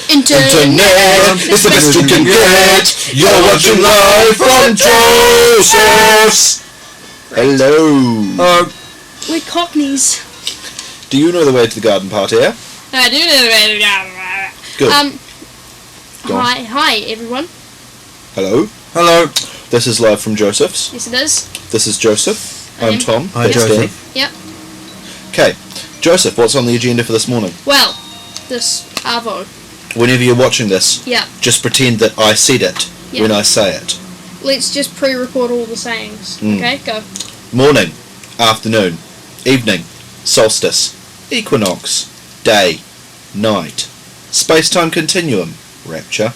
Internet is the best you can get. You're watching live from Joseph's. Hello. We're Cockneys. Do you know the way to the garden party, yeah? I do know the way to the garden party. Good. Hi everyone. Hello. Hello. This is live from Joseph's. Yes, it is. This is Joseph. I'm Tom. Hi, That's Joseph. Dan. Yep. Okay. Joseph, what's on the agenda for this morning? Well, this Arvo. Whenever you're watching this, Yeah. just pretend that I said it Yeah. when I say it. Let's just pre-record all the sayings. Okay, go. Morning, afternoon, evening, solstice, equinox, day, night, space-time continuum, rapture.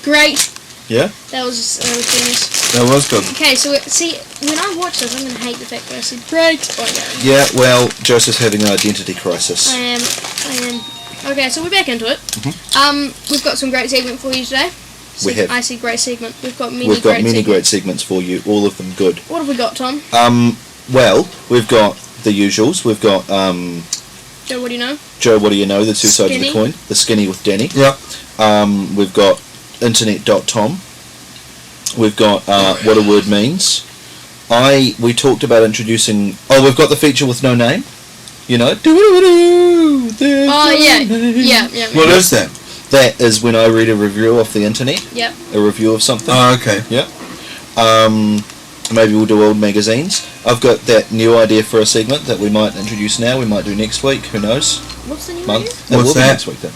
Great. Yeah? That was genius. That was good. Okay, so see, when I watch this, I'm gonna hate the fact that I said great. Oh, Yeah, well, Joseph's having an identity crisis. I am. Okay, so we're back into it. We've got some great segment for you today. We have. I see great segment. We've got many We've got many segments. great segments for you, all of them good. What have we got, Tom? Well, we've got the usuals. We've got Joe, what do you know? Joe, what do you know? The two sides of Skinny. the coin. The skinny with Danny. Yep. We've got internet.tom. We've got what a word means. We talked about introducing. Oh, we've got the feature with no name. You know. Oh yeah. What is that? That is when I read a review off the internet. Yep. A review of something. Oh, okay. Yeah. Maybe we'll do old magazines. I've got that new idea for a segment that we might introduce now. We might do next week. Who knows? What's the new Month. idea? It What's will be that? next week then.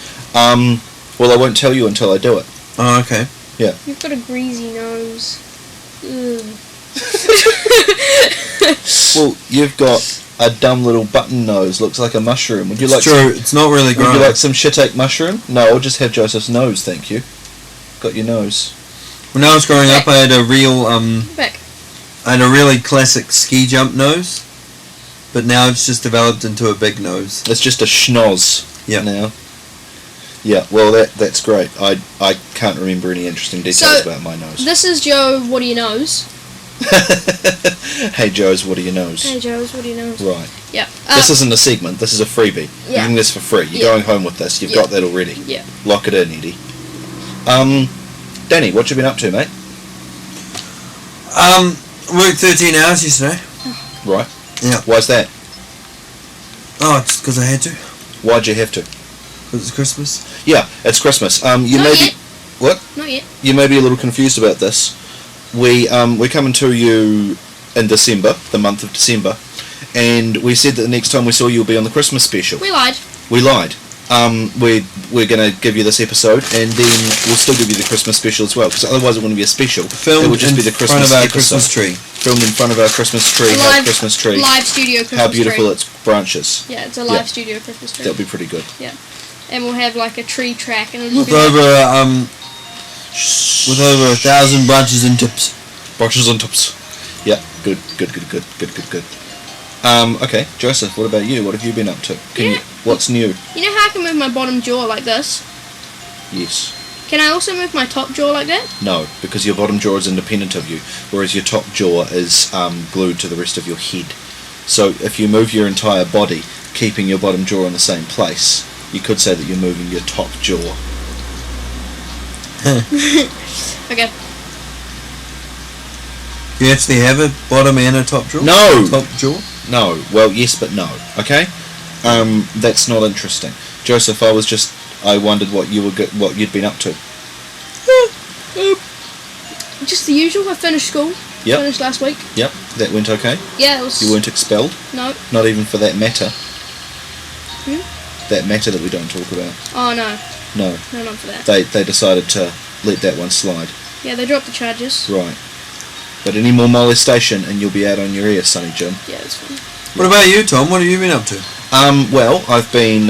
Well, I won't tell you until I do it. Oh, okay. Yeah. You've got a greasy nose. Ugh. Well, you've got a dumb little button nose. Looks like a mushroom. Would you like? It's true. It's not really Would grown. you like some shit-ache mushroom? No, I'll just have Joseph's nose, thank you. Got your nose. When I was growing up, I had a real Back. I had a really classic ski jump nose, but now it's just developed into a big nose. It's just a schnoz Yep. now. Yeah, well, that's great. I can't remember any interesting details about my nose. This is Joe. What do you knows? Hey, Joe's, what do you knows? Hey Joe's. What do you knows? Right. Yeah. This isn't a segment. This is a freebie. You're Yeah. getting this for free. You're Yeah. going home with this. You've Yeah. got that already. Yeah. Lock it in, Eddie. Danny, what you been up to, mate? Worked 13 hours yesterday. Right. Yeah. Why's that? Oh, it's because I had to. Why'd you have to? Because it's Christmas. Yeah, it's Christmas. You Not may yet. be what? Not yet. You may be a little confused about this. We're coming to you in December, the month of December, and we said that the next time we saw you will be on the Christmas special. We lied. We lied. We're going to give you this episode, and then we'll still give you the Christmas special as well, because otherwise it wouldn't be a special. Filmed it would just in be the front Christmas of our episode. Christmas tree. Filmed in front of our Christmas tree. How Live Christmas tree. Live studio Christmas How beautiful tree. its branches. Yeah, it's a live Yeah. studio Christmas tree. That'll be pretty good. Yeah. And we'll have like a tree track, and it'll With be like, over 1,000 branches and tips. Branches on tops. Yeah, good. Okay, Joseph, what about you? What have you been up to? What's new? you know how I can move my bottom jaw like this? Yes. Can I also move my top jaw like that? No, because your bottom jaw is independent of you, whereas your top jaw is glued to the rest of your head. So if you move your entire body, keeping your bottom jaw in the same place, you could say that you're moving your top jaw. Okay. Do you actually have a bottom and a top jaw? No! Top jaw? No. Well, yes, but no. Okay? That's not interesting. Joseph, I wondered what you'd been up to. Just the usual. I finished school. Yep. Finished last week. Yep, that went okay. Yeah, it was. You weren't expelled? No. Not even for that matter. Hmm? That matter that we don't talk about. Oh no. No. No, not for that. They decided to let that one slide. Yeah, they dropped the charges. Right. But any more molestation and you'll be out on your ear, Sonny Jim. Yeah, that's fine. What about you, Tom? What have you been up to? Well, I've been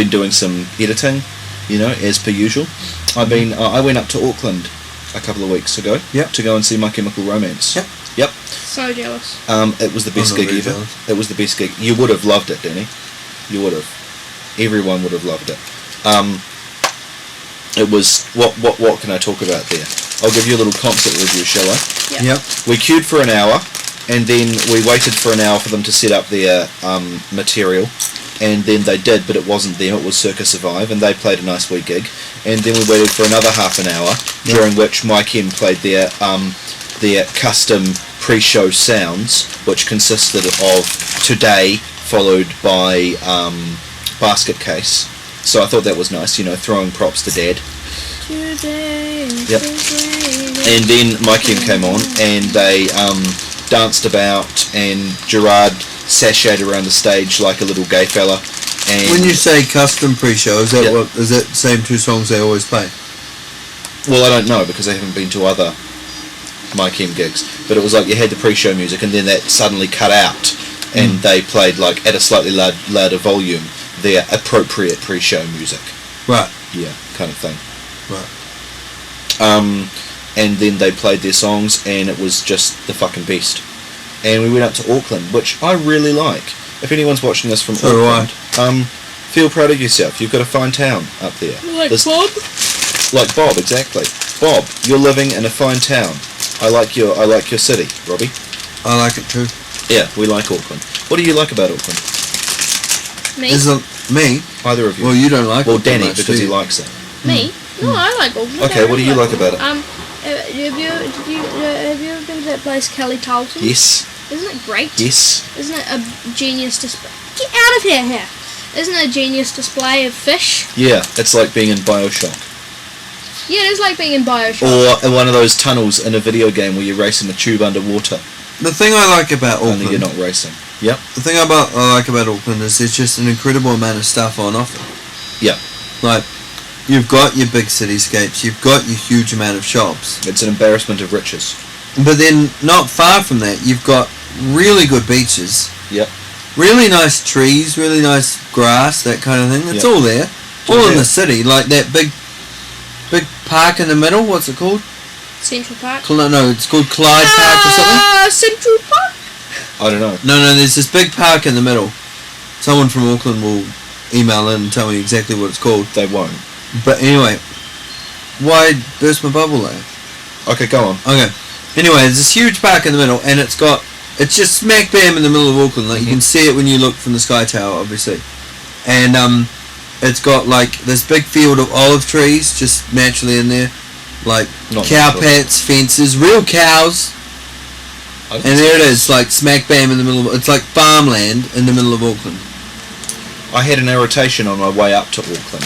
doing some editing, as per usual. I went up to Auckland a couple of weeks ago. Yep. To go and see My Chemical Romance. Yep. So jealous. It was the best I'm not gig very ever. jealous. It was the best gig. You would have loved it, Danny. You would have. Everyone would have loved it. It was what can I talk about there? I'll give you a little concert review, shall I? Yeah. Yep. We queued for an hour, and then we waited for an hour for them to set up their material, and then they did, but it wasn't them, it was Circa Survive, and they played a nice wee gig. And then we waited for another half an hour, during which Mike M played their custom pre-show sounds, which consisted of Today, followed by Basket Case. So I thought that was nice, throwing props to Dad. Today Yep. And then Mike M came on, and they danced about, and Gerard sashayed around the stage like a little gay fella. And When you say custom pre-show, is that Yep. is that the same two songs they always play? well, I don't know because I haven't been to other Mike M gigs, but it was like you had the pre-show music, and then that suddenly cut out, and they played like at a slightly louder volume their appropriate pre-show music. Right. Yeah, kind of thing. Right. And then they played their songs, and it was just the fucking best. And we went up to Auckland, which I really like. If anyone's watching us from So do I. Auckland, feel proud of yourself. You've got a fine town up there. Like Bob? Like Bob, exactly. Bob, you're living in a fine town. I like your city, Robbie. I like it too. Yeah, we like Auckland. What do you like about Auckland? Me? Me? Either of you? Well, you don't like Well, Auckland Danny, much, because do he you? likes it. Me? No, I like Auckland. Okay, what do you like about it? Have you ever been to that place, Kelly Tarleton? Yes. Isn't it great? Yes. Isn't it a genius display? Get out of here! Isn't it a genius display of fish? Yeah, it's like being in Bioshock. Yeah, it is like being in Bioshock. Or in one of those tunnels in a video game where you're racing a tube underwater. The thing I like about Only Auckland, you're not racing. Yep. the thing I like about Auckland is there's just an incredible amount of stuff on offer. Yeah. Like, you've got your big cityscapes, you've got your huge amount of shops, It's an embarrassment of riches. but then not far from that, you've got really good beaches, Yep. really nice trees, really nice grass, that kind of thing. It's Yep. all there, all all in there. the city. Like that big park in the middle. What's it called? Central Park. No, it's called Clyde Park or something. Central Park? I don't know. No, there's this big park in the middle. Someone from Auckland will email in and tell me exactly what it's called. They won't. But anyway, why burst my bubble there? Okay, go on. Okay. Anyway, there's this huge park in the middle, and it's just smack bam in the middle of Auckland. Like, you can see it when you look from the Sky Tower, obviously. And it's got like this big field of olive trees just naturally in there, like Not cow natural. pats, fences, real cows. And there it is, like smack bam in the middle of it's like farmland in the middle of Auckland. I had an irritation on my way up to Auckland.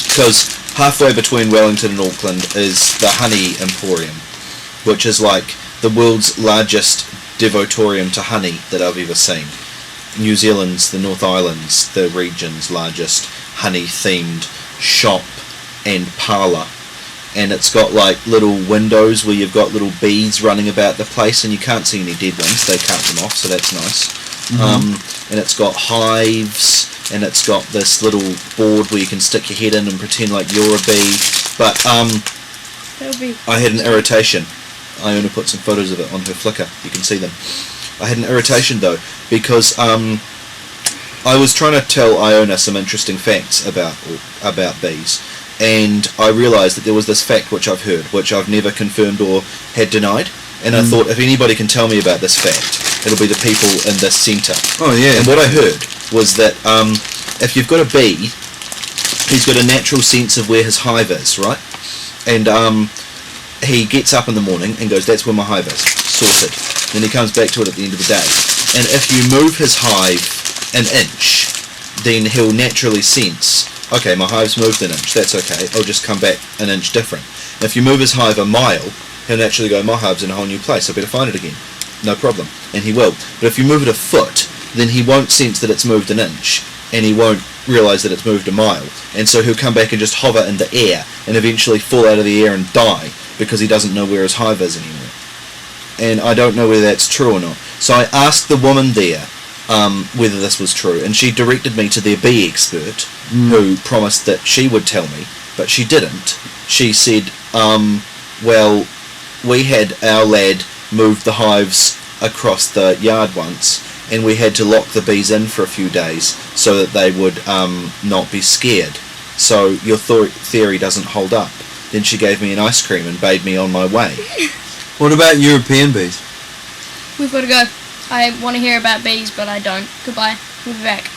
Because halfway between Wellington and Auckland is the Honey Emporium, which is like the world's largest devotorium to honey that I've ever seen. New Zealand's, the North Island's, the region's largest honey-themed shop and parlour. And it's got like little windows where you've got little bees running about the place, and you can't see any dead ones. They cut them off, so that's nice. And it's got hives, and it's got this little board where you can stick your head in and pretend like you're a bee. But That'll be... I had an irritation. Iona put some photos of it on her Flickr. You can see them. I had an irritation though because I was trying to tell Iona some interesting facts about bees, and I realised that there was this fact which I've heard, which I've never confirmed or had denied, and I thought if anybody can tell me about this fact, it'll be the people in this centre. Oh yeah. And what I heard was that if you've got a bee, he's got a natural sense of where his hive is, right? And he gets up in the morning and goes, that's where my hive is, sorted. Then he comes back to it at the end of the day. And if you move his hive an inch, then he'll naturally sense, okay, my hive's moved an inch, that's okay, I'll just come back an inch different. And if you move his hive a mile, he'll naturally go, my hive's in a whole new place, I better find it again. No problem. And he will. But if you move it a foot, then he won't sense that it's moved an inch, and he won't realise that it's moved a mile. And so he'll come back and just hover in the air, and eventually fall out of the air and die, because he doesn't know where his hive is anymore. And I don't know whether that's true or not. So I asked the woman there whether this was true, and she directed me to their bee expert, who promised that she would tell me, but she didn't. She said, well, we had our lad move the hives across the yard once, and we had to lock the bees in for a few days so that they would not be scared. So your theory doesn't hold up. Then she gave me an ice cream and bade me on my way. What about European bees? We've got to go. I want to hear about bees, but I don't. Goodbye. We'll be back.